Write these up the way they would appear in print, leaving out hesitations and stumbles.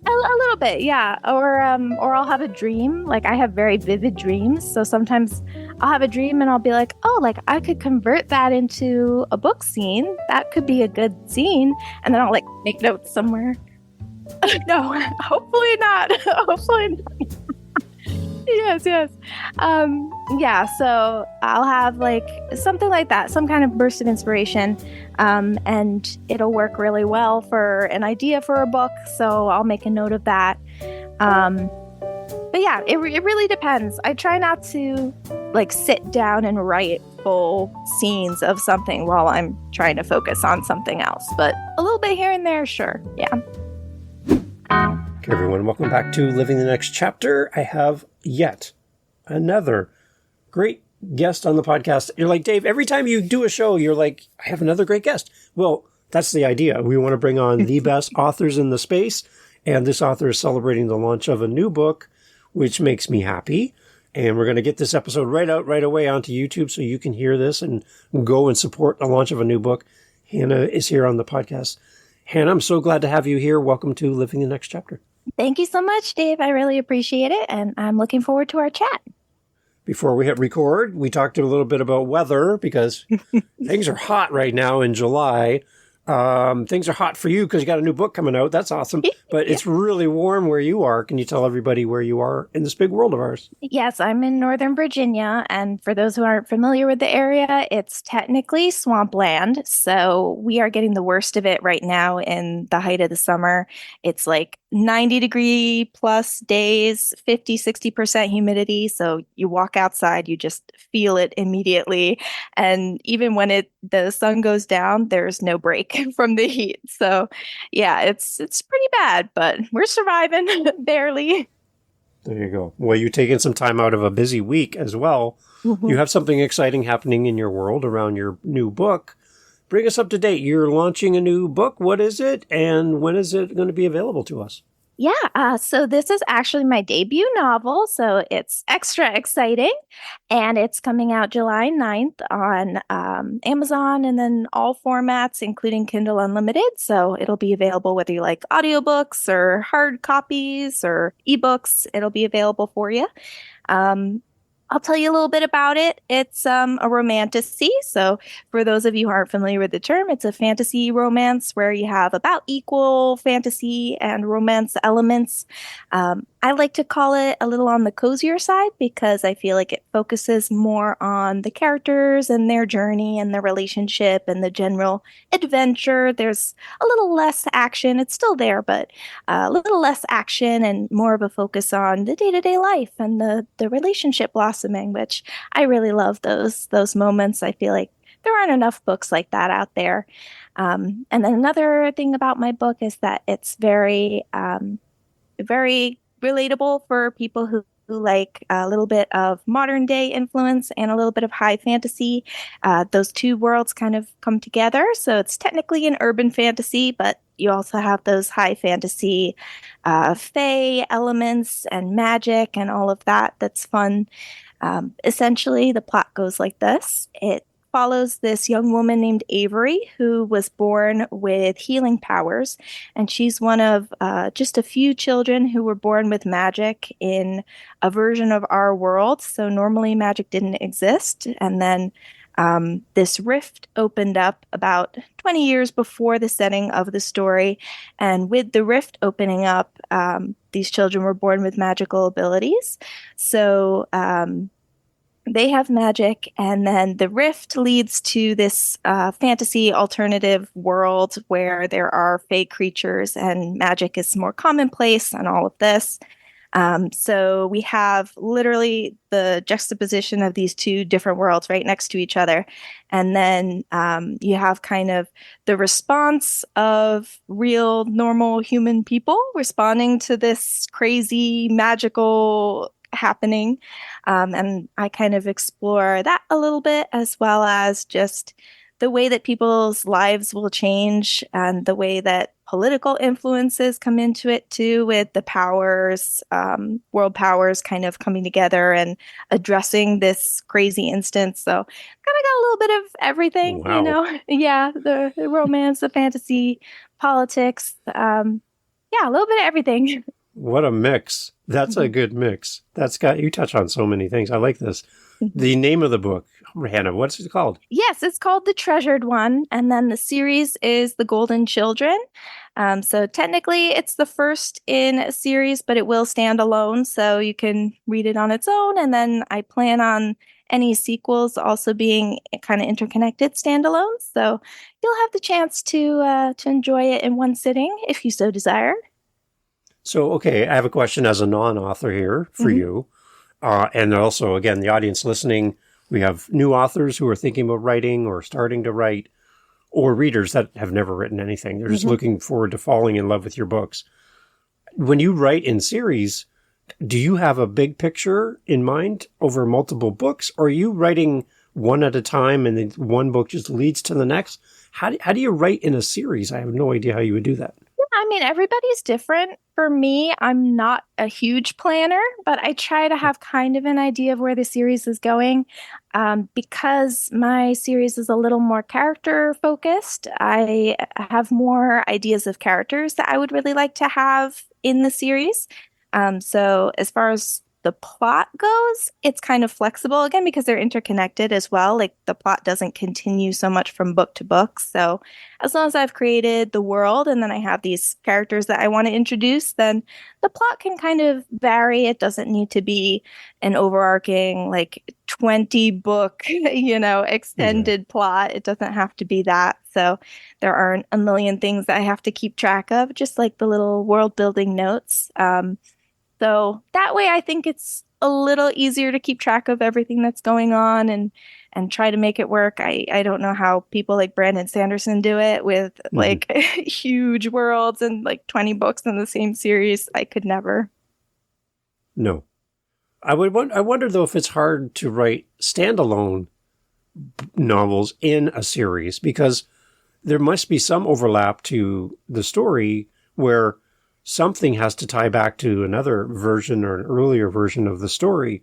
A little bit, yeah. Or I'll have a dream. Like I have very vivid dreams. So sometimes I'll have a dream and I'll be like, oh, like I could convert that into a book scene. That could be a good scene. And then I'll like make notes somewhere. No, hopefully not. Hopefully not. Yes, yes. Yeah, so I'll have like something like that, some kind of burst of inspiration. And it'll work really well for an idea for a book. So I'll make a note of that. But yeah, it really depends. I try not to like sit down and write full scenes of something while I'm trying to focus on something else. But a little bit here and there, sure. Yeah. Okay, everyone, welcome back to Living the Next Chapter. I have yet another great guest on the podcast. You're like, Dave, every time you do a show, you're like, I have another great guest. Well, that's the idea. We want to bring on the best authors in the space, and this author is celebrating the launch of a new book, which makes me happy. And we're going to get this episode right away onto YouTube so you can hear this and go and support the launch of a new book. Hannah is here on the podcast. Hannah, I'm so glad to have you here. Welcome to Living the Next Chapter. Thank you so much, Dave. I really appreciate it. And I'm looking forward to our chat. Before we hit record, we talked a little bit about weather because things are hot right now in July. Things are hot for you because you got a new book coming out. That's awesome. But it's really warm where you are. Can you tell everybody where you are in this big world of ours? Yes, I'm in Northern Virginia. And for those who aren't familiar with the area, it's technically swampland. So we are getting the worst of it right now in the height of the summer. It's like 90-degree plus days, 50-60% humidity. So you walk outside, you just feel it immediately. And even when the sun goes down, there's no break from the heat. So yeah, it's pretty bad, but we're surviving barely. There you go. Well, you're taking some time out of a busy week as well. Mm-hmm. You have something exciting happening in your world around your new book. Bring us up to date. You're launching a new book. What is it? And when is it going to be available to us? Yeah, so this is actually my debut novel, so it's extra exciting, and it's coming out July 9th on Amazon and then all formats, including Kindle Unlimited, so it'll be available whether you like audiobooks or hard copies or ebooks, it'll be available for you. I'll tell you a little bit about it. It's a romantasy. So for those of you who aren't familiar with the term, it's a fantasy romance where you have about equal fantasy and romance elements. I like to call it a little on the cozier side because I feel like it focuses more on the characters and their journey and their relationship and the general adventure. There's a little less action. It's still there, but a little less action and more of a focus on the day-to-day life and the relationship blossoming, which I really love those moments. I feel like there aren't enough books like that out there. And then another thing about my book is that it's very relatable for people who like a little bit of modern day influence and a little bit of high fantasy. Those two worlds kind of come together. So it's technically an urban fantasy, but you also have those high fantasy fae elements and magic and all of that. That's fun. Essentially, the plot goes like this. It follows this young woman named Avery who was born with healing powers, and she's one of just a few children who were born with magic in a version of our world. So normally magic didn't exist, and then this rift opened up about 20 years before the setting of the story, and with the rift opening up, these children were born with magical abilities. So they have magic, and then the rift leads to this fantasy alternative world where there are fae creatures and magic is more commonplace and all of this. So we have literally the juxtaposition of these two different worlds right next to each other. And then you have kind of the response of real, normal human people responding to this crazy, magical happening. And I kind of explore that a little bit, as well as just the way that people's lives will change and the way that political influences come into it too, with the powers, world powers kind of coming together and addressing this crazy instance. So kind of got a little bit of everything, Wow. you know? Yeah, the romance, the fantasy, politics. Yeah, a little bit of everything. What a mix. That's a good mix. You touch on so many things. I like this. The name of the book, Hannah, what's it called? Yes, it's called The Treasured One, and then the series is The Golden Children. So technically, it's the first in a series, but it will stand alone, so you can read it on its own. And then I plan on any sequels also being kind of interconnected standalones. So you'll have the chance to enjoy it in one sitting if you so desire. So, okay, I have a question as a non-author here for Mhm. you. And also, again, the audience listening, we have new authors who are thinking about writing or starting to write, or readers that have never written anything. They're just Mhm. looking forward to falling in love with your books. When you write in series, do you have a big picture in mind over multiple books? Or are you writing one at a time and then one book just leads to the next? How do you write in a series? I have no idea how you would do that. I mean, everybody's different. For me, I'm not a huge planner, but I try to have kind of an idea of where the series is going. Because my series is a little more character focused, I have more ideas of characters that I would really like to have in the series. So as far as the plot goes, it's kind of flexible again because they're interconnected as well. Like the plot doesn't continue so much from book to book. So as long as I've created the world and then I have these characters that I want to introduce, then the plot can kind of vary. It doesn't need to be an overarching, like 20 book, Yeah. extended plot. It doesn't have to be that. So there aren't a million things that I have to keep track of, just like the little world building notes. So that way, I think it's a little easier to keep track of everything that's going on and try to make it work. I don't know how people like Brandon Sanderson do it with Mhm. like huge worlds and like 20 books in the same series. I could never. No. I wonder though if it's hard to write standalone novels in a series because there must be some overlap to the story where something has to tie back to another version or an earlier version of the story.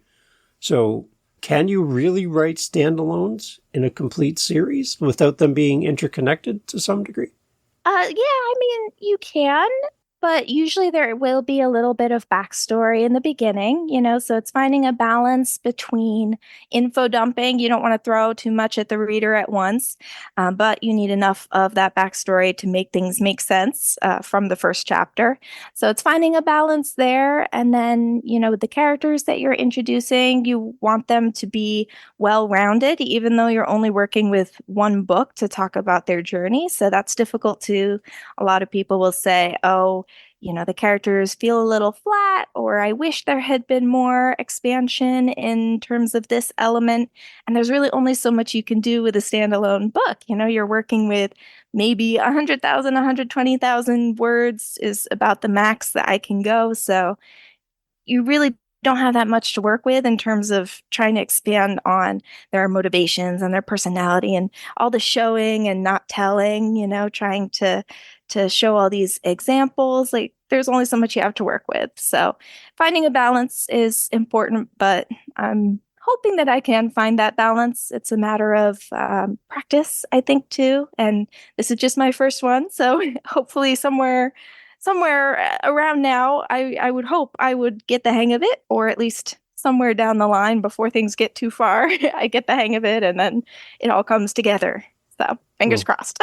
So, can you really write standalones in a complete series without them being interconnected to some degree? Yeah, I mean, you can, but usually there will be a little bit of backstory in the beginning, so it's finding a balance between info dumping. You don't want to throw too much at the reader at once, but you need enough of that backstory to make things make sense from the first chapter. So it's finding a balance there. And then, the characters that you're introducing, you want them to be well-rounded, even though you're only working with one book to talk about their journey. So that's difficult too. A lot of people will say, oh, the characters feel a little flat, or I wish there had been more expansion in terms of this element. And there's really only so much you can do with a standalone book. You're working with maybe 100,000, 120,000 words is about the max that I can go. So you really don't have that much to work with in terms of trying to expand on their motivations and their personality and all the showing and not telling, trying to show all these examples. Like there's only so much you have to work with. So finding a balance is important, but I'm hoping that I can find that balance. It's a matter of practice, I think, too. And this is just my first one. So hopefully somewhere around now, I would hope I would get the hang of it, or at least somewhere down the line before things get too far, I get the hang of it and then it all comes together. So fingers Well, crossed.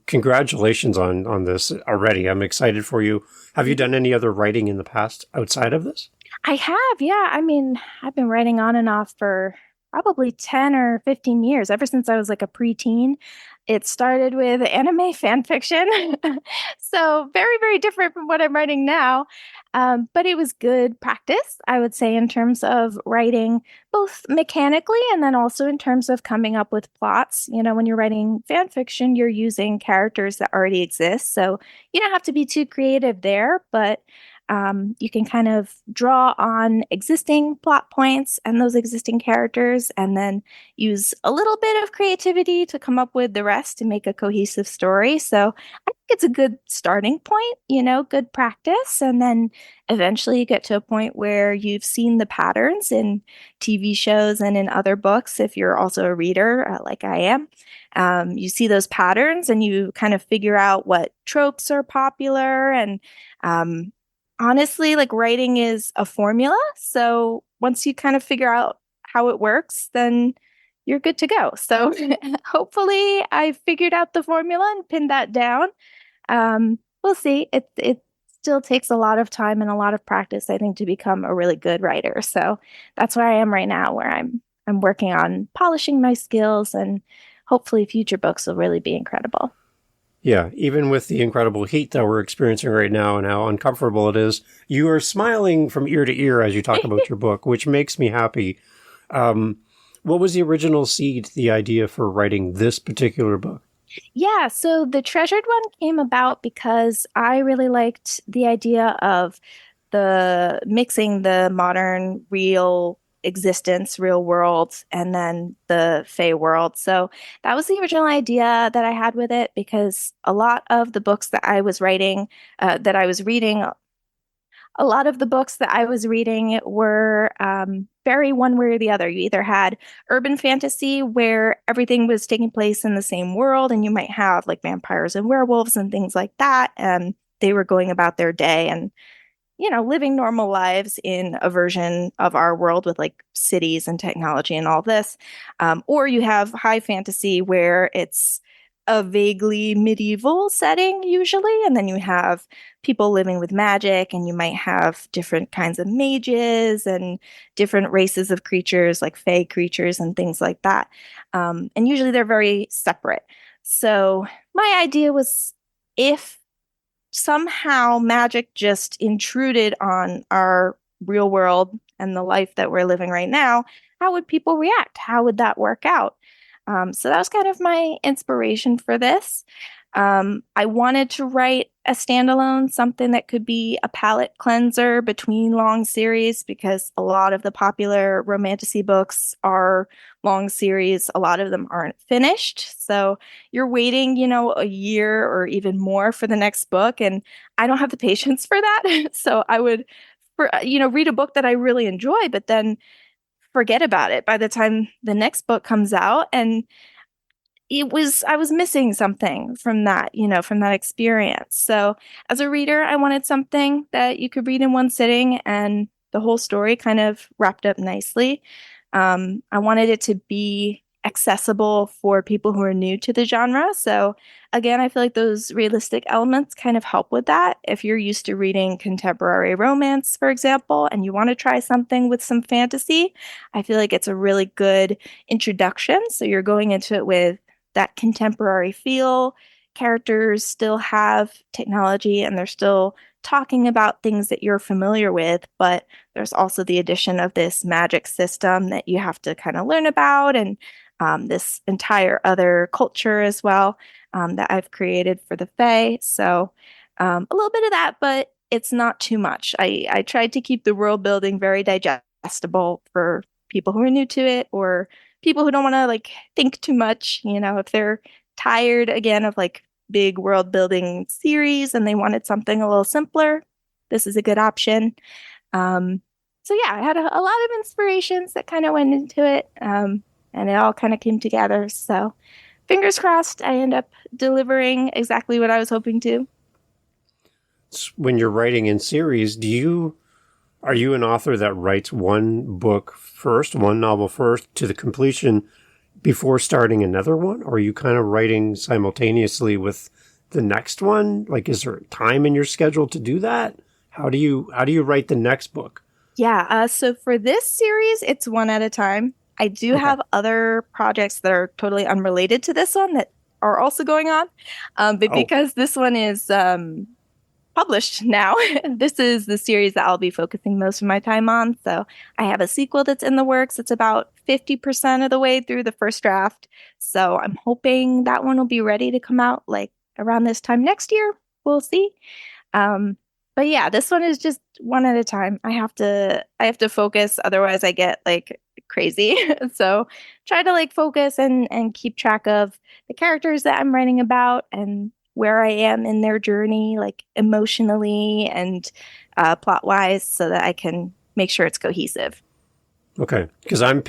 congratulations on this already. I'm excited for you. Have you done any other writing in the past outside of this? I have, yeah. I mean, I've been writing on and off for probably 10 or 15 years, ever since I was like a preteen. It started with anime fan fiction. So, very, very different from what I'm writing now. But it was good practice, I would say, in terms of writing both mechanically and then also in terms of coming up with plots. When you're writing fan fiction, you're using characters that already exist. So, you don't have to be too creative there, but You can kind of draw on existing plot points and those existing characters, and then use a little bit of creativity to come up with the rest to make a cohesive story. So I think it's a good starting point, good practice. And then eventually you get to a point where you've seen the patterns in TV shows and in other books, if you're also a reader, like I am. You see those patterns and you kind of figure out what tropes are popular. And honestly, like writing is a formula. So once you kind of figure out how it works, then you're good to go. So hopefully I figured out the formula and pinned that down. We'll see. It still takes a lot of time and a lot of practice, I think, to become a really good writer. So that's where I am right now, where I'm working on polishing my skills, and hopefully future books will really be incredible. Yeah, even with the incredible heat that we're experiencing right now and how uncomfortable it is, you are smiling from ear to ear as you talk about your book, which makes me happy. What was the original seed, the idea for writing this particular book? Yeah, so the treasured one came about because I really liked the idea of the mixing the modern real existence, real world, and then the Fae world. So that was the original idea that I had with it, because a lot of the books that I was writing, that I was reading, a lot of the books that I was reading were very one way or the other. You either had urban fantasy where everything was taking place in the same world, and you might have like vampires and werewolves and things like that, and they were going about their day and living normal lives in a version of our world with like cities and technology and all this. Or you have high fantasy where it's a vaguely medieval setting usually, and then you have people living with magic, and you might have different kinds of mages and different races of creatures like fae creatures and things like that. And usually they're very separate. So my idea was, if somehow magic just intruded on our real world and the life that we're living right now, how would people react? How would that work out? So that was kind of my inspiration for this. I wanted to write a standalone, something that could be a palate cleanser between long series, because a lot of the popular romantasy books are long series. A lot of them aren't finished. So you're waiting, a year or even more for the next book. And I don't have the patience for that. So I would, read a book that I really enjoy, but then forget about it by the time the next book comes out. And I was missing something from that, from that experience. So as a reader, I wanted something that you could read in one sitting and the whole story kind of wrapped up nicely. I wanted it to be accessible for people who are new to the genre. So again, I feel like those realistic elements kind of help with that. If you're used to reading contemporary romance, for example, and you want to try something with some fantasy, I feel like it's a really good introduction. So you're going into it with that contemporary feel. Characters still have technology and they're still talking about things that you're familiar with, but there's also the addition of this magic system that you have to kind of learn about, and this entire other culture as well, that I've created for the Fae. So a little bit of that, but it's not too much. I tried to keep the world building very digestible for people who are new to it, or people who don't want to like think too much, if they're tired again of like big world building series and they wanted something a little simpler, this is a good option. So yeah, I had a lot of inspirations that kind of went into it, and it all kind of came together. So fingers crossed, I end up delivering exactly what I was hoping to. When you're writing in series, are you an author that writes one book first, one novel first to the completion before starting another one? Or are you kind of writing simultaneously with the next one? Like, is there time in your schedule to do that? How do you write the next book? Yeah, so for this series, it's one at a time. I do Okay. have other projects that are totally unrelated to this one that are also going on. But Oh, because this one is published now, this is the series that I'll be focusing most of my time on. So I have a sequel that's in the works. It's about 50% of the way through the first draft. So I'm hoping that one will be ready to come out like around this time next year. We'll see. Um, But yeah, this one is just one at a time. I have to focus, otherwise I get like crazy. So try to like focus and keep track of the characters that I'm writing about and where I am in their journey, like emotionally and plot wise, so that I can make sure it's cohesive. Okay. Because I'm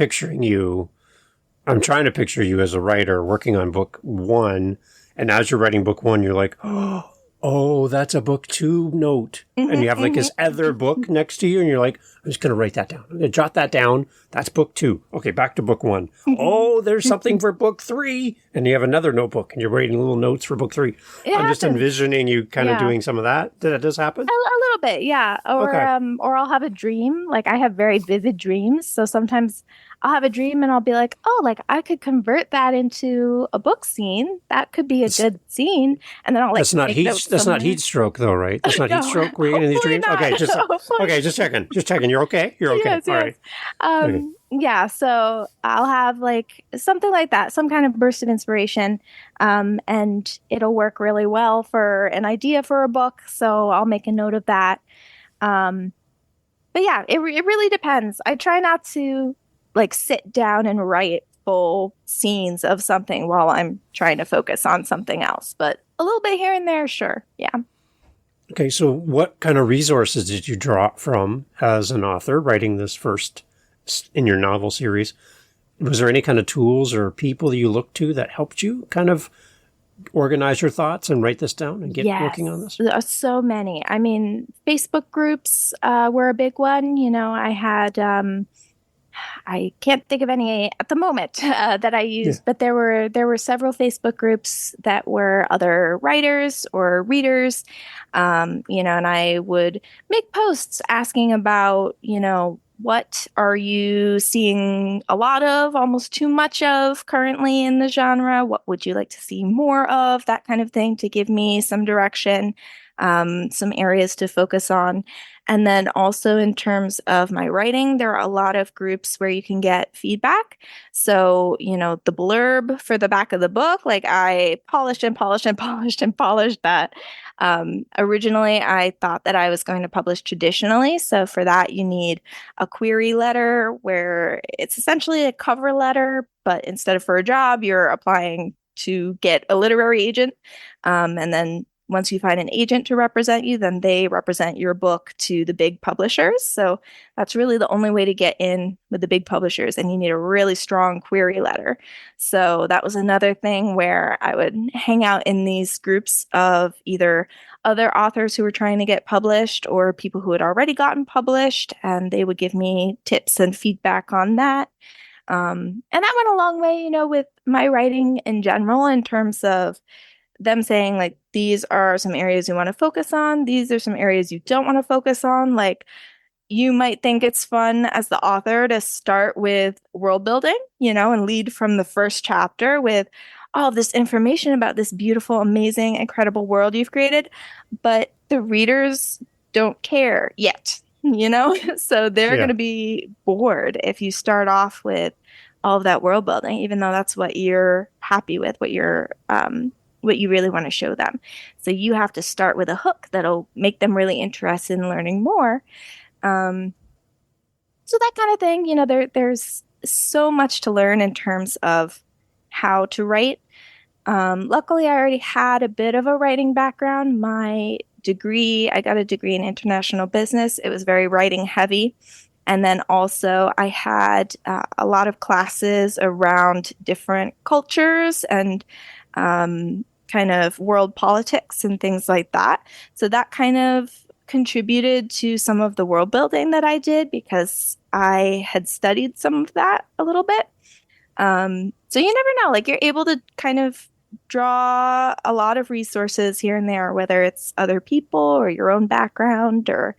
I'm trying to picture you as a writer working on book one. And as you're writing book one, you're like, oh, that's a book two note. And you have like this other book next to you. And you're like, I'm just going to write that down. I'm going to jot that down. That's book two. Okay, back to book one. Oh, there's something for book three. And you have another notebook and you're writing little notes for book three. I'm just envisioning you kind of doing some of that. Did that just happen? A little bit, yeah. Or I'll have a dream. Like I have very vivid dreams. So sometimes I'll have a dream and I'll be like, oh, like I could convert that into a book scene. That could be a good scene. And then I'll like that's not heat stroke though, right? That's not heat stroke where you're in these dreams. Not. Okay, just checking. Just checking. You're okay? You're okay. Yes, all yes. right. Okay. Yeah, so I'll have like something like that, some kind of burst of inspiration, and it'll work really well for an idea for a book. So I'll make a note of that. Um, but yeah, it really depends. I try not to like sit down and write full scenes of something while I'm trying to focus on something else, but a little bit here and there, sure. Yeah. Okay, so what kind of resources did you draw from as an author writing this first in your novel series? Was there any kind of tools or people that you looked to that helped you kind of organize your thoughts and write this down and get working on this? There are so many. I mean, Facebook groups were a big one. You know, I had, I can't think of any at the moment that I used, but there were several Facebook groups that were other writers or readers, you know, and I would make posts asking about, you know, what are you seeing a lot of, almost too much of currently in the genre? What would you like to see more of? That kind of thing to give me some direction, some areas to focus on. And then also in terms of my writing, there are a lot of groups where you can get feedback. So, you know, the blurb for the back of the book, like I polished and polished and polished and polished that. Originally, I thought that I was going to publish traditionally. So for that, you need a query letter where it's essentially a cover letter, but instead of for a job, you're applying to get a literary agent. And then once you find an agent to represent you, then they represent your book to the big publishers. So that's really the only way to get in with the big publishers. And you need a really strong query letter. So that was another thing where I would hang out in these groups of either other authors who were trying to get published or people who had already gotten published. And they would give me tips and feedback on that. And that went a long way, you know, with my writing in general, in terms of them saying like, these are some areas you want to focus on. These are some areas you don't want to focus on. Like you might think it's fun as the author to start with world building, you know, and lead from the first chapter with all of this information about this beautiful, amazing, incredible world you've created. But the readers don't care yet, you know, so they're going to be bored if you start off with all of that world building, even though that's what you're happy with, what you really want to show them. So you have to start with a hook that'll make them really interested in learning more. So that kind of thing, you know, there's so much to learn in terms of how to write. Luckily, I already had a bit of a writing background. I got a degree in international business. It was very writing heavy. And then also I had a lot of classes around different cultures and kind of world politics and things like that. So that kind of contributed to some of the world building that I did because I had studied some of that a little bit. So you never know, like you're able to kind of draw a lot of resources here and there, whether it's other people or your own background or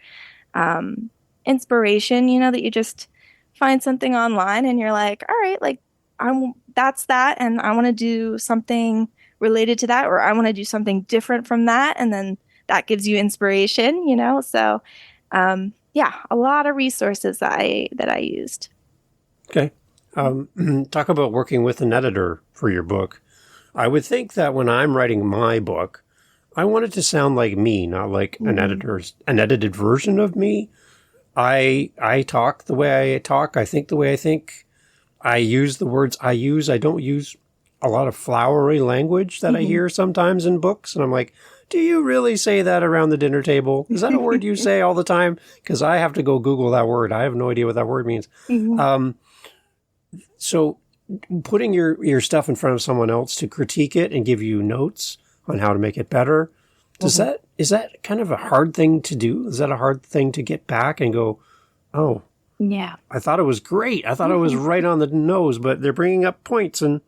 inspiration, you know, that you just find something online and you're like, all right, like that's that. And I want to do something related to that, or I want to do something different from that. And then that gives you inspiration, you know? So, yeah, a lot of resources that I used. Okay. Talk about working with an editor for your book. I would think that when I'm writing my book, I want it to sound like me, not like an edited version of me. I talk the way I talk. I think the way I think. I use the words I use. I don't use a lot of flowery language that I hear sometimes in books. And I'm like, do you really say that around the dinner table? Is that a word you say all the time? Because I have to go Google that word. I have no idea what that word means. So putting your stuff in front of someone else to critique it and give you notes on how to make it better, is that kind of a hard thing to do? Is that a hard thing to get back and go, oh, Yeah. I thought it was great. I thought it was right on the nose, but they're bringing up points, and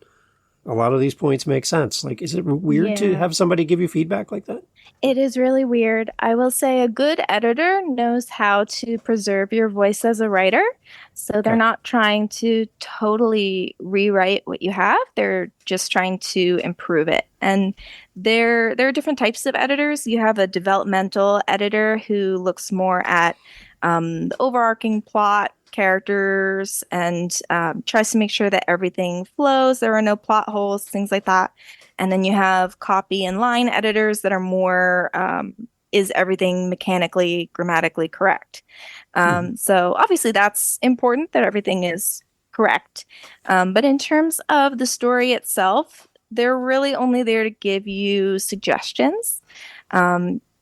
a lot of these points make sense. Like, is it weird to have somebody give you feedback like that? It is really weird. I will say a good editor knows how to preserve your voice as a writer. So they're not trying to totally rewrite what you have. They're just trying to improve it. And there are different types of editors. You have a developmental editor who looks more at the overarching plot, characters, and tries to make sure that everything flows. There are no plot holes, things like that. And then you have copy and line editors that are more, is everything mechanically, grammatically correct? So obviously that's important that everything is correct. But in terms of the story itself, they're really only there to give you suggestions.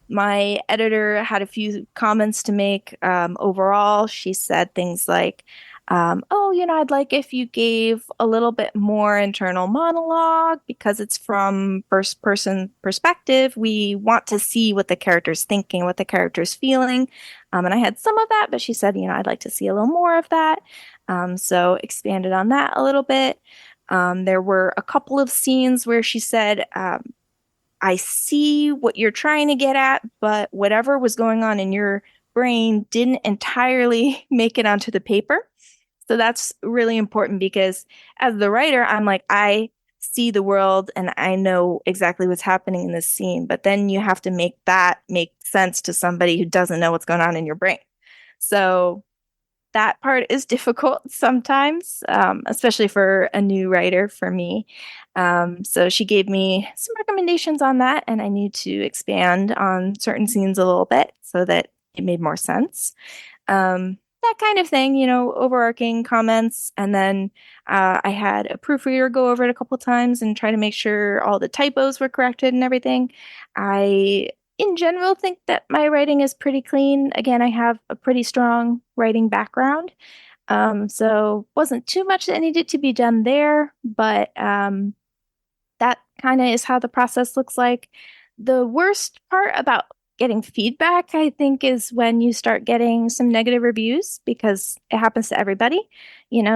My editor had a few comments to make. Overall, she said things like, I'd like if you gave a little bit more internal monologue because it's from first person perspective. We want to see what the character's thinking, what the character's feeling. And I had some of that, but she said, I'd like to see a little more of that. So expanded on that a little bit. There were a couple of scenes where she said, I see what you're trying to get at, but whatever was going on in your brain didn't entirely make it onto the paper. So that's really important because as the writer, I'm like, I see the world and I know exactly what's happening in this scene. But then you have to make that make sense to somebody who doesn't know what's going on in your brain. So that part is difficult sometimes, especially for a new writer for me. So she gave me some recommendations on that, and I need to expand on certain scenes a little bit so that it made more sense. That kind of thing, overarching comments. And then I had a proofreader go over it a couple times and try to make sure all the typos were corrected and everything. I, in general, think that my writing is pretty clean. Again, I have a pretty strong writing background. So wasn't too much that needed to be done there, but that kind of is how the process looks like. The worst part about getting feedback, I think, is when you start getting some negative reviews because it happens to everybody,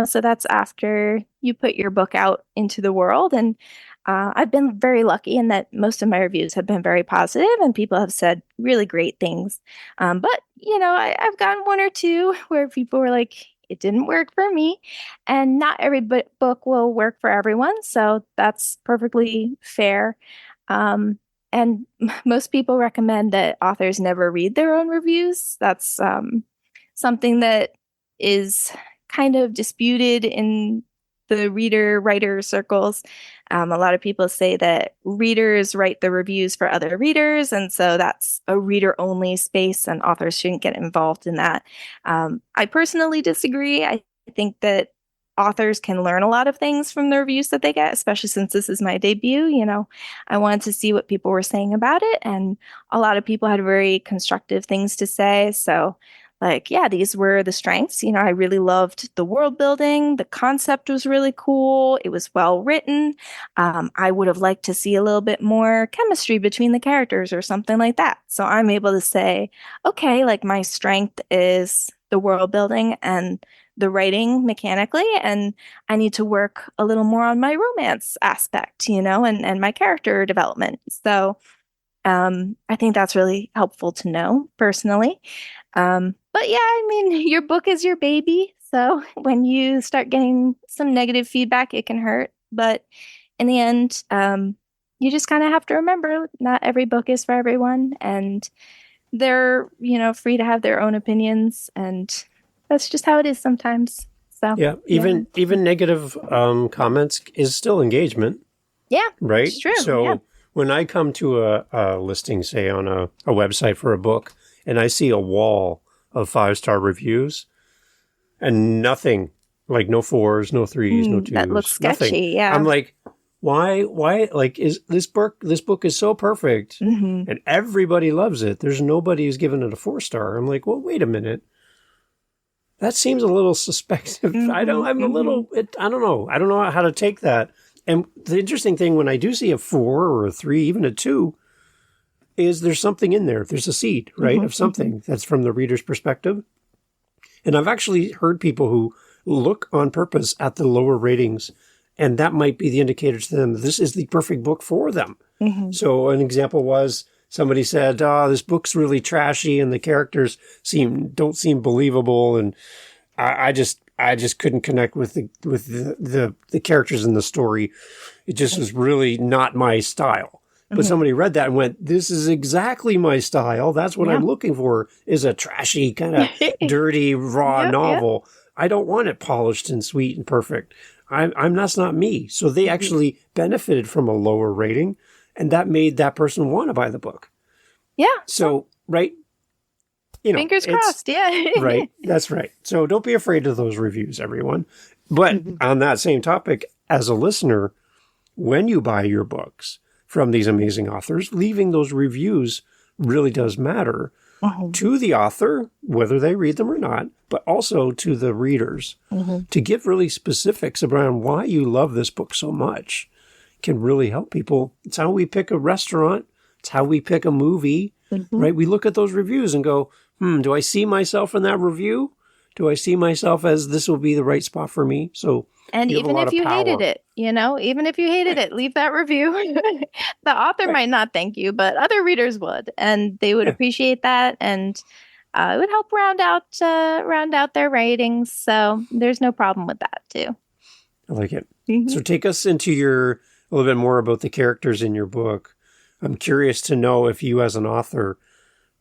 so that's after you put your book out into the world. And I've been very lucky in that most of my reviews have been very positive and people have said really great things. But, I've gotten one or two where people were like, it didn't work for me. And not every book will work for everyone. So that's perfectly fair. And most people recommend that authors never read their own reviews. That's something that is kind of disputed in the reader-writer circles. A lot of people say that readers write the reviews for other readers, and so that's a reader-only space, and authors shouldn't get involved in that. I personally disagree. I think that authors can learn a lot of things from the reviews that they get, especially since this is my debut. I wanted to see what people were saying about it, and a lot of people had very constructive things to say. So, these were the strengths. I really loved the world building. The concept was really cool. It was well written. I would have liked to see a little bit more chemistry between the characters or something like that. So I'm able to say, okay, my strength is the world building and the writing mechanically, and I need to work a little more on my romance aspect, and my character development. So I think that's really helpful to know personally. But yeah, your book is your baby. So when you start getting some negative feedback, it can hurt. But in the end, you just kind of have to remember not every book is for everyone. And they're, free to have their own opinions. And that's just how it is sometimes. So yeah, even negative comments is still engagement. Yeah, right. it's true. So yeah. when I come to a listing, say on a website for a book, and I see a wall of 5-star reviews and nothing, like no 4s, no 3s, no That looks 2s, nothing. sketchy. Yeah. I'm like, why, like, is this book is so perfect and everybody loves it. There's nobody who's given it a 4-star. I'm like, well, wait a minute. That seems a little suspect. I don't know. I don't know how to take that. And the interesting thing when I do see a 4 or a 3, even a 2, is there's something in there. There's a seed, right, of something that's from the reader's perspective. And I've actually heard people who look on purpose at the lower ratings, and that might be the indicator to them that this is the perfect book for them. So an example was somebody said, "Oh, this book's really trashy, and the characters don't seem believable, and I just couldn't connect with the characters in the story. It just was really not my style." But somebody read that and went, "This is exactly my style. That's what I'm looking for, is a trashy, kind of dirty, raw novel. I don't want it polished and sweet and perfect. That's not me." So they actually benefited from a lower rating, and that made that person want to buy the book. Yeah. So, right. Fingers crossed. Yeah. Right. That's right. So don't be afraid of those reviews, everyone. But on that same topic, as a listener, when you buy your books from these amazing authors, leaving those reviews really does matter to the author, whether they read them or not, but also to the readers. To give really specifics around why you love this book so much can really help people. It's how we pick a restaurant. It's how we pick a movie, right? We look at those reviews and go, do I see myself in that review? Do I see myself as this will be the right spot for me? So, and even if you hated it, even if you hated it, leave that review. The author might not thank you, but other readers would, and they would appreciate that, and it would help round out their ratings. So there's no problem with that too. I like it. So take us into a little bit more about the characters in your book. I'm curious to know if you, as an author,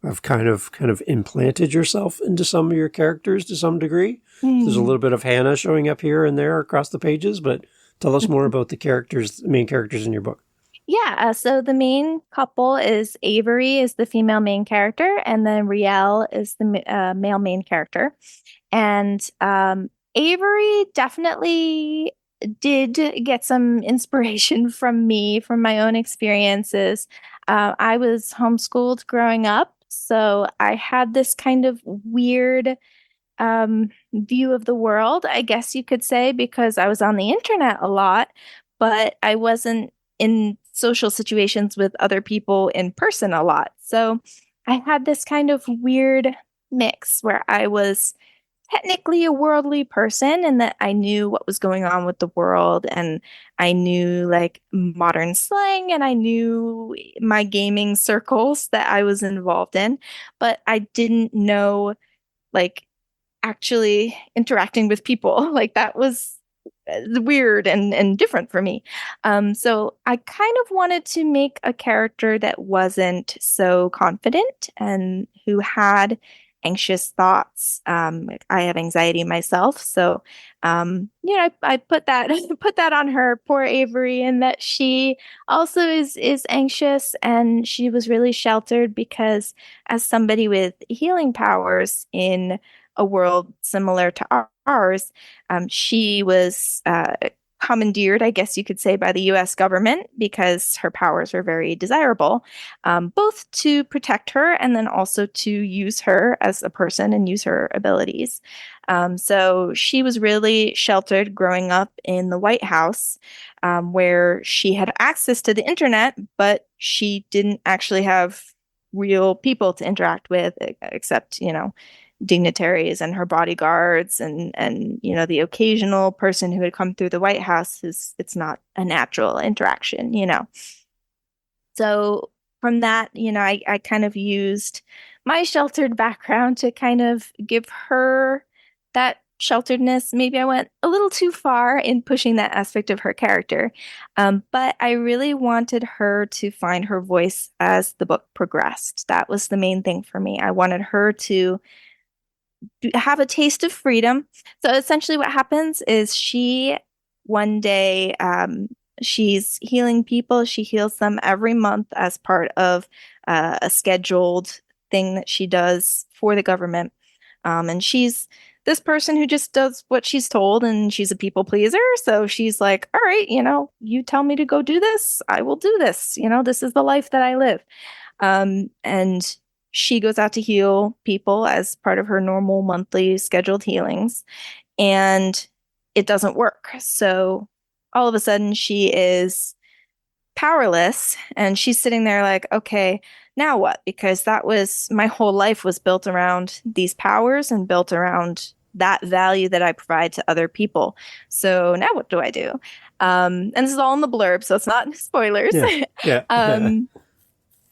have kind of implanted yourself into some of your characters to some degree. There's a little bit of Hannah showing up here and there across the pages, but tell us more about the main characters in your book. Yeah, so the main couple is Avery is the female main character, and then Riel is the male main character. And Avery definitely did get some inspiration from me, from my own experiences. I was homeschooled growing up, so I had this kind of weird view of the world, I guess you could say, because I was on the internet a lot, but I wasn't in social situations with other people in person a lot. So I had this kind of weird mix where I was technically a worldly person and that I knew what was going on with the world, and I knew like modern slang, and I knew my gaming circles that I was involved in, but I didn't know like actually interacting with people. Like that was weird and different for me. So I kind of wanted to make a character that wasn't so confident and who had anxious thoughts. I have anxiety myself, so I put that put that on her, poor Avery, and that she also is anxious, and she was really sheltered because as somebody with healing powers in a world similar to ours, she was commandeered, I guess you could say, by the US government because her powers were very desirable, both to protect her and then also to use her as a person and use her abilities. So she was really sheltered growing up in the White House, where she had access to the internet, but she didn't actually have real people to interact with except, dignitaries and her bodyguards and the occasional person who had come through the White House. It's not a natural interaction. So from that, I kind of used my sheltered background to kind of give her that shelteredness. Maybe I went a little too far in pushing that aspect of her character, but I really wanted her to find her voice as the book progressed. That was the main thing for me. I wanted her to have a taste of freedom. So essentially what happens is she one day She's healing people. She heals them every month as part of a scheduled thing that she does for the government. And she's this person who just does what she's told, and she's a people pleaser. So she's like, all right, you tell me to go do this, I will do this. This is the life that I live. And she goes out to heal people as part of her normal monthly scheduled healings, and it doesn't work. So all of a sudden, she is powerless, and she's sitting there like, okay, now what? Because that was my whole life was built around these powers and built around that value that I provide to other people. So now what do I do? And this is all in the blurb, so it's not spoilers. Yeah. Yeah.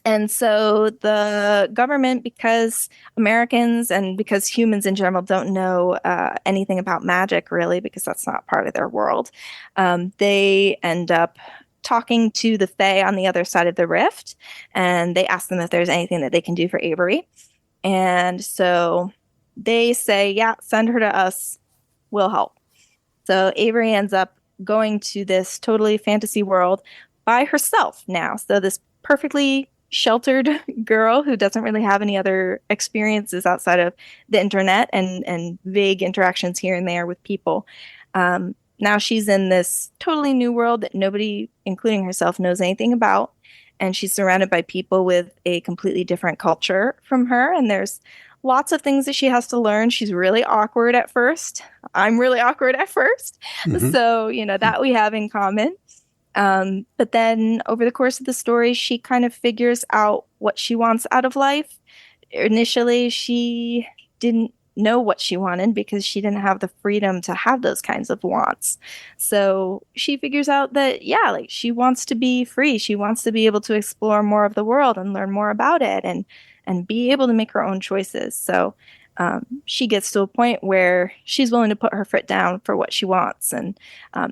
And so the government, because Americans and because humans in general don't know anything about magic, really, because that's not part of their world, they end up talking to the Fae on the other side of the rift, and they ask them if there's anything that they can do for Avery. And so they say, yeah, send her to us. We'll help. So Avery ends up going to this totally fantasy world by herself now. So this perfectly sheltered girl who doesn't really have any other experiences outside of the internet and vague interactions here and there with people. Now she's in this totally new world that nobody, including herself, knows anything about. And she's surrounded by people with a completely different culture from her. And there's lots of things that she has to learn. She's really awkward at first. I'm really awkward at first. Mm-hmm. So, that we have in common. But then over the course of the story, she kind of figures out what she wants out of life. Initially, she didn't know what she wanted because she didn't have the freedom to have those kinds of wants. So she figures out that, yeah, like she wants to be free. She wants to be able to explore more of the world and learn more about it and be able to make her own choices. So she gets to a point where she's willing to put her foot down for what she wants. And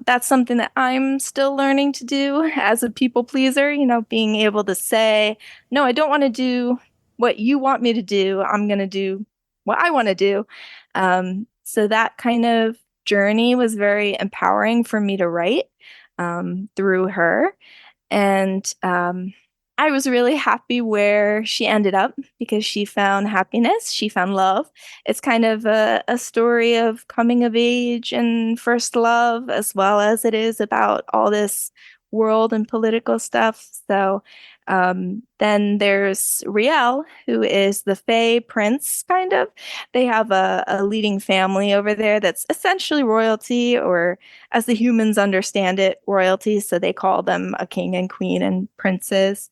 that's something that I'm still learning to do as a people pleaser, being able to say, no, I don't want to do what you want me to do. I'm going to do what I want to do. So that kind of journey was very empowering for me to write through her. And I was really happy where she ended up because she found happiness. She found love. It's kind of a story of coming of age and first love, as well as it is about all this world and political stuff. So then there's Riel, who is the Fae prince, kind of. They have a leading family over there that's essentially royalty, or as the humans understand it, royalty. So they call them a king and queen and princes.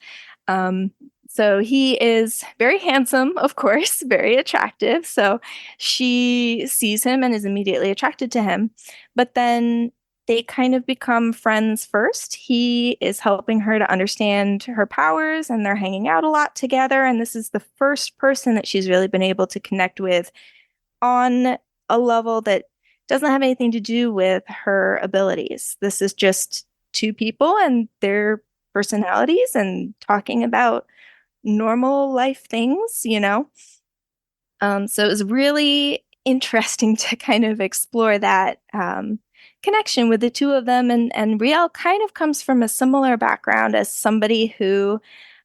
So he is very handsome, of course, very attractive. So she sees him and is immediately attracted to him. But then they kind of become friends first. He is helping her to understand her powers, and they're hanging out a lot together. And this is the first person that she's really been able to connect with on a level that doesn't have anything to do with her abilities. This is just two people and their personalities and talking about normal life things. So it was really interesting to kind of explore that connection with the two of them. And Riel kind of comes from a similar background as somebody who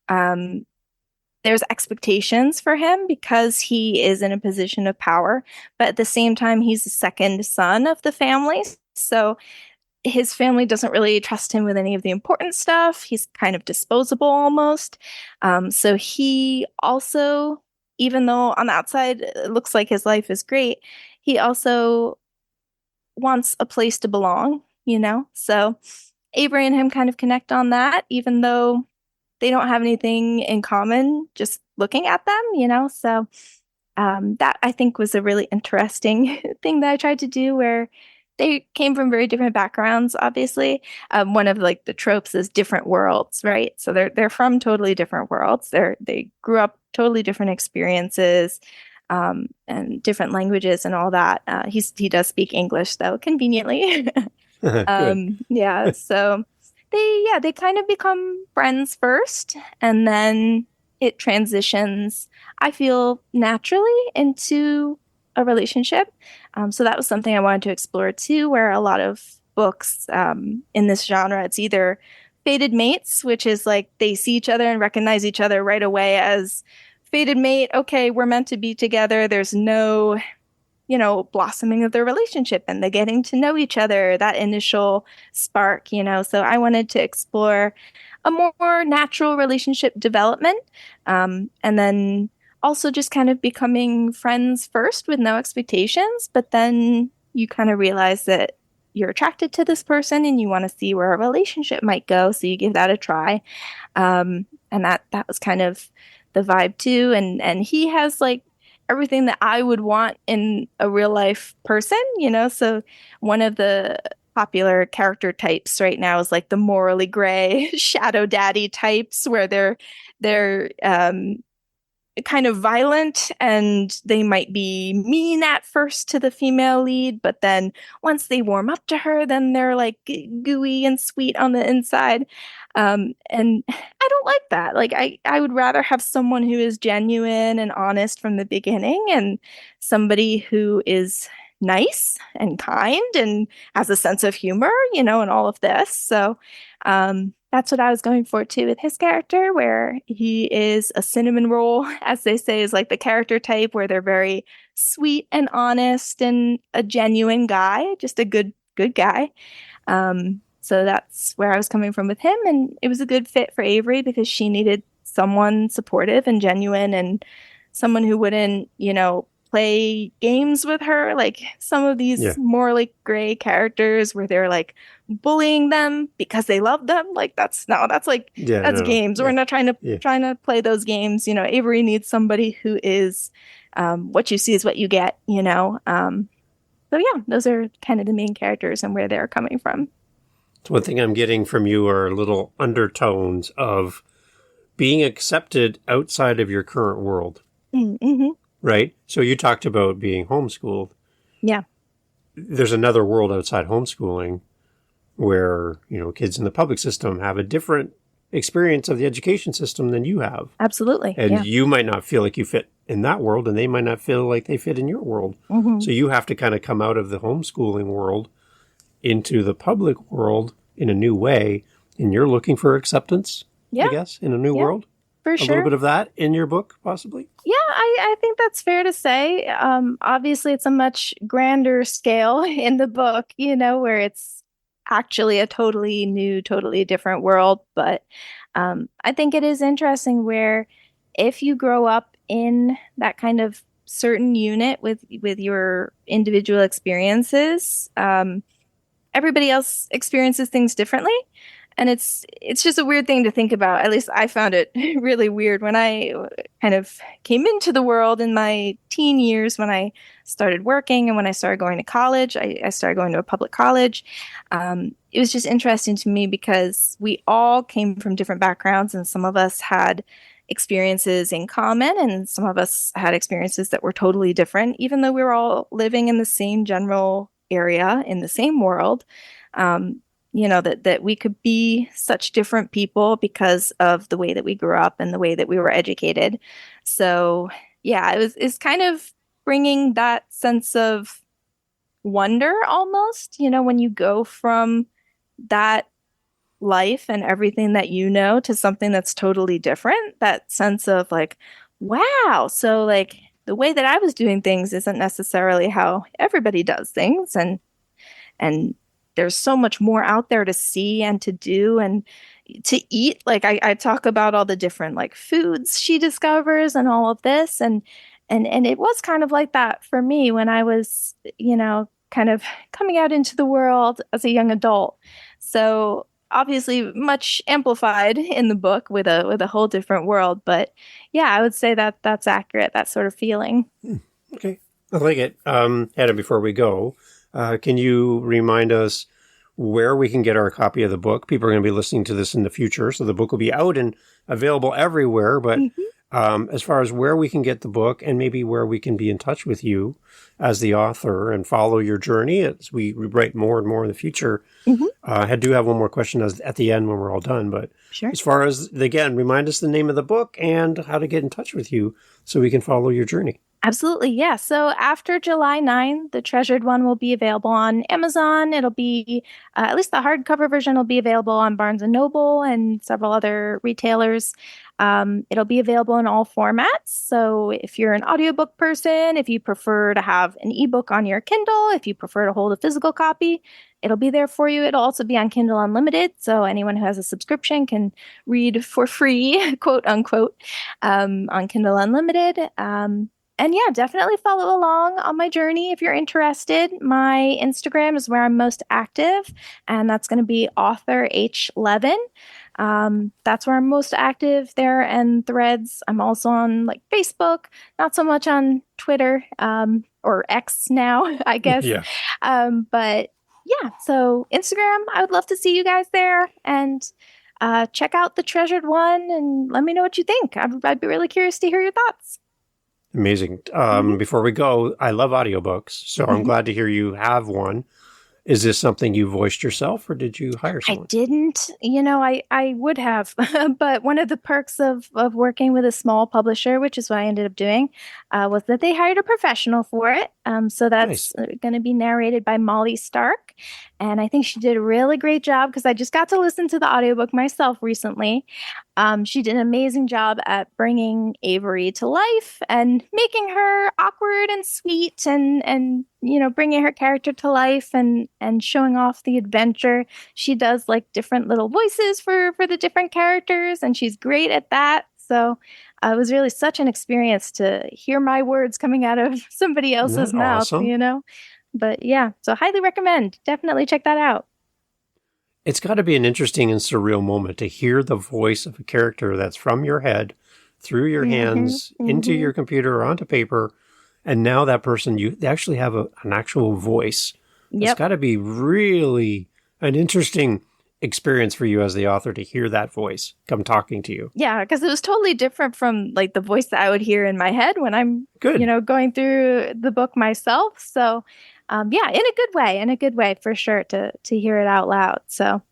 there's expectations for him because he is in a position of power, but at the same time, he's the second son of the family. So his family doesn't really trust him with any of the important stuff. He's kind of disposable almost. So he also, even though on the outside it looks like his life is great, he also wants a place to belong, So Avery and him kind of connect on that, even though they don't have anything in common just looking at them, So that I think was a really interesting thing that I tried to do, where they came from very different backgrounds, obviously. One of like the tropes is different worlds, right? So they're from totally different worlds. They grew up totally different experiences, and different languages and all that. He does speak English though, conveniently. Yeah. So they kind of become friends first, and then it transitions, I feel, naturally into a relationship. So that was something I wanted to explore too, where a lot of books in this genre. It's either fated mates, which is like they see each other and recognize each other right away as fated mate. Okay, we're meant to be together. There's no, blossoming of their relationship and they getting to know each other, that initial spark. So I wanted to explore a more natural relationship development. And then also just kind of becoming friends first with no expectations, but then you kind of realize that you're attracted to this person and you want to see where a relationship might go. So you give that a try. And that was kind of the vibe too. And he has like everything that I would want in a real life person. So one of the popular character types right now is like the morally gray shadow daddy types where they're kind of violent and they might be mean at first to the female lead, but then once they warm up to her, then they're like gooey and sweet on the inside. And I don't like that. Like I would rather have someone who is genuine and honest from the beginning and somebody who is nice and kind and has a sense of humor, and all of this. So that's what I was going for too with his character, where he is a cinnamon roll, as they say, is like the character type where they're very sweet and honest and a genuine guy, just a good guy. So that's where I was coming from with him, and it was a good fit for Avery because she needed someone supportive and genuine and someone who wouldn't, play games with her, like some of these morally gray characters where they're like bullying them because they love them. Like that's games. We're not trying to play those games. Avery needs somebody who is what you see is what you get. So yeah, those are kind of the main characters and where they're coming from. So one thing I'm getting from you are little undertones of being accepted outside of your current world. Mm-hmm. Right? So you talked about being homeschooled. Yeah. There's another world outside homeschooling where, kids in the public system have a different experience of the education system than you have. Absolutely. And you might not feel like you fit in that world and they might not feel like they fit in your world. Mm-hmm. So you have to kind of come out of the homeschooling world into the public world in a new way. And you're looking for acceptance, I guess, in a new world. For sure. A little bit of that in your book, possibly? Yeah, I think that's fair to say. Obviously, it's a much grander scale in the book, where it's actually a totally new, totally different world. But I think it is interesting where if you grow up in that kind of certain unit with your individual experiences, everybody else experiences things differently. And it's just a weird thing to think about. At least I found it really weird when I kind of came into the world in my teen years, when I started working and when I started going to college. I started going to a public college. It was just interesting to me because we all came from different backgrounds and some of us had experiences in common and some of us had experiences that were totally different, even though we were all living in the same general area in the same world. That we could be such different people because of the way that we grew up and the way that we were educated. So yeah, it's kind of bringing that sense of wonder almost, when you go from that life and everything that to something that's totally different, that sense of like, wow, so like the way that I was doing things isn't necessarily how everybody does things. And there's so much more out there to see and to do and to eat. Like I talk about all the different like foods she discovers and all of this. And it was kind of like that for me when I was, kind of coming out into the world as a young adult. So obviously much amplified in the book with a whole different world. But yeah, I would say that that's accurate, that sort of feeling. Okay. I like it. Hannah, before we go, can you remind us where we can get our copy of the book? People are going to be listening to this in the future, so the book will be out and available everywhere. But as far as where we can get the book and maybe where we can be in touch with you as the author and follow your journey as we write more and more in the future. I do have one more question at the end when we're all done. But sure. As far as, again, remind us the name of the book and how to get in touch with you so we can follow your journey. Absolutely, yeah. So after July 9, the Treasured One will be available on Amazon. It'll be, at least the hardcover version will be available on Barnes& and Noble and several other retailers. It'll be available in all formats. So if you're an audiobook person, if you prefer to have an ebook on your Kindle, if you prefer to hold a physical copy, it'll be there for you. It'll also be on Kindle Unlimited. So anyone who has a subscription can read for free, quote unquote, on Kindle Unlimited. And yeah, definitely follow along on my journey if you're interested. My Instagram is where I'm most active, and that's going to be author H Levin. That's where I'm most active there, and Threads. I'm also on like Facebook, not so much on Twitter, or X now, I guess. Yeah. But yeah, so Instagram, I would love to see you guys there, and check out the Treasured One and let me know what you think. I'd be really curious to hear your thoughts. Amazing. Before we go, I love audiobooks, so I'm glad to hear you have one. Is this something you voiced yourself, or did you hire someone? I didn't. I would have, but one of the perks of working with a small publisher, which is what I ended up doing, was that they hired a professional for it. So that's going to be narrated by Molly Stark, and I think she did a really great job because I just got to listen to the audiobook myself recently. She did an amazing job at bringing Avery to life and making her awkward and sweet and bringing her character to life and showing off the adventure. She does like different little voices for the different characters, and she's great at that. So it was really such an experience to hear my words coming out of somebody else's mouth, awesome? But yeah, so highly recommend. Definitely check that out. It's got to be an interesting and surreal moment to hear the voice of a character that's from your head, through your hands, into your computer or onto paper. And now that person, they actually have an actual voice. Yep. It's got to be really an interesting experience for you as the author to hear that voice come talking to you. Yeah, because it was totally different from like the voice that I would hear in my head when I'm, going through the book myself. So yeah, in a good way for sure to hear it out loud. So,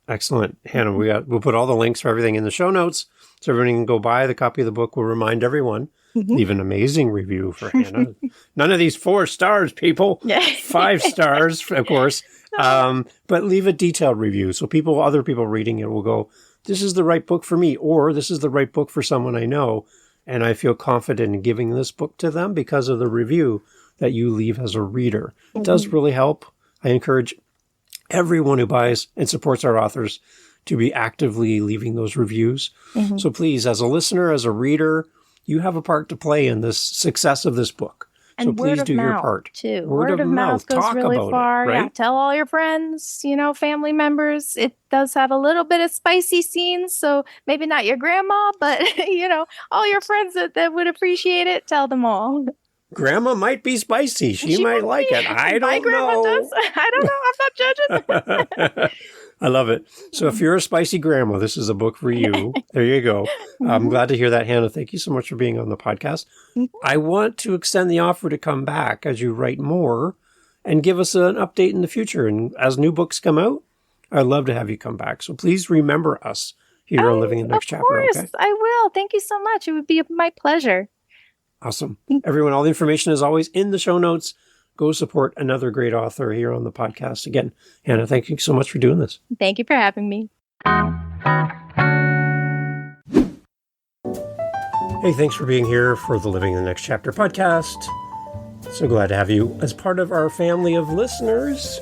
Excellent. Hannah, we'll put all the links for everything in the show notes so everyone can go buy the copy of the book. We'll remind everyone, leave an amazing review for Hannah. None of these 4 stars, people. 5 stars, of course. But leave a detailed review so other people reading it will go, this is the right book for me, or this is the right book for someone I know. And I feel confident in giving this book to them because of the review that you leave as a reader. It does really help. I encourage everyone who buys and supports our authors to be actively leaving those reviews. So please, as a listener, as a reader, you have a part to play in this success of this book. And so please do your part. Too. Word of mouth goes Talk really about far. it, right? Yeah, tell all your friends, family members. It does have a little bit of spicy scenes, so maybe not your grandma, but all your friends that would appreciate it. Tell them all. Grandma might be spicy. She might like it. I don't know. My grandma does. I don't know. I'm not judging. I love it. So if you're a spicy grandma, this is a book for you. There you go. I'm glad to hear that, Hannah. Thank you so much for being on the podcast. I want to extend the offer to come back as you write more and give us an update in the future. And as new books come out, I'd love to have you come back. So please remember us here on Living in the Next Chapter. Of course, I will. Thank you so much. It would be my pleasure. Awesome. Everyone, all the information is always in the show notes. Go support another great author here on the podcast. Again, Hannah, thank you so much for doing this. Thank you for having me. Hey, thanks for being here for the Living in the Next Chapter podcast. So glad to have you as part of our family of listeners.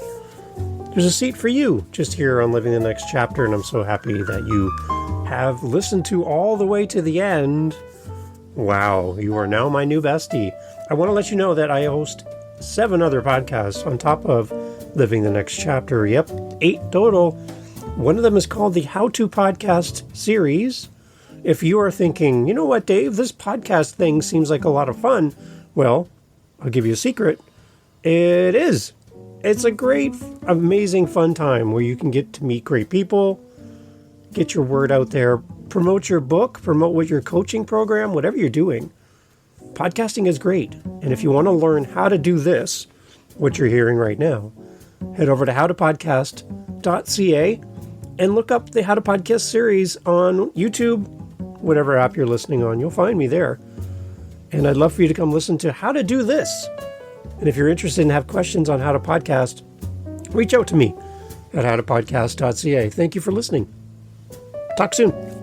There's a seat for you just here on Living the Next Chapter, and I'm so happy that you have listened to all the way to the end. Wow, you are now my new bestie. I want to let you know that I host 7 other podcasts on top of Living the Next Chapter. Yep, 8 total. One of them is called the How To Podcast series. If you are thinking, you know what, Dave, this podcast thing seems like a lot of fun. Well, I'll give you a secret. It is. It's a great, amazing, fun time where you can get to meet great people, get your word out there, promote your book, promote what your coaching program, whatever you're doing. Podcasting is great. And if you want to learn how to do this, what you're hearing right now, head over to howtopodcast.ca and look up the How to Podcast series on YouTube, whatever app you're listening on. You'll find me there. And I'd love for you to come listen to how to do this. And if you're interested and have questions on how to podcast, reach out to me at howtopodcast.ca. Thank you for listening. Talk soon.